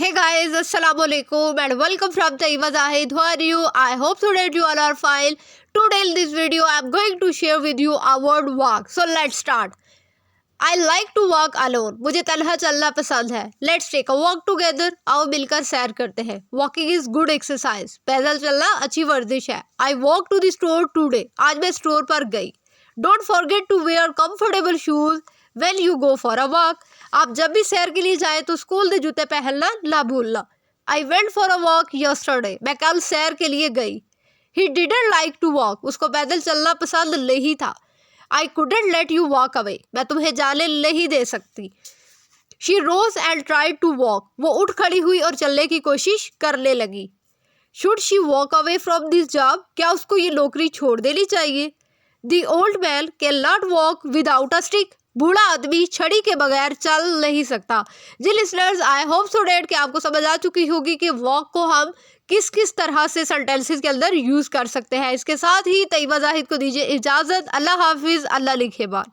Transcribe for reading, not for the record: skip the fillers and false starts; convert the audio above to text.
Hey guys, Assalamu alaikum and welcome from Taiba Zahid. How are you? I hope today you all are fine. Today in this video, I am going to share with you our word walk. So let's start. I like to walk alone. मुझे तन्हा चलना पसंद है. Let's take a walk together. आओ मिलकर सैर करते हैं. Walking is good exercise. पैदल चलना अच्छी वर्जिश है. I walked to the store today. आज मैं स्टोर पर गई. Don't forget to wear comfortable shoes when you go for a walk. आप जब भी सैर के लिए जाएं तो स्कूल के जूते पहनना ना भूलना. I went for a walk yesterday. मैं कल सैर के लिए गई. He didn't like to walk. उसको पैदल चलना पसंद नहीं था. I couldn't let you walk away. मैं तुम्हें जाने नहीं दे सकती. She rose and tried to walk. वो उठ खड़ी हुई और चलने की कोशिश करने लगी. Should she walk away from this job? क्या उसको ये नौकरी छोड़ देनी चाहिए? The old man cannot walk without a stick. बूढ़ा आदमी छड़ी के बगैर चल नहीं सकता. जी listeners, I hope so that कि आपको समझ आ चुकी होगी कि वॉक को हम किस किस तरह से सेंटेंसेस के अंदर यूज़ कर सकते हैं. इसके साथ ही तैयबा जाहिद को दीजिए इजाज़त. अल्लाह हाफिज़. अल्लाह लिखे बात.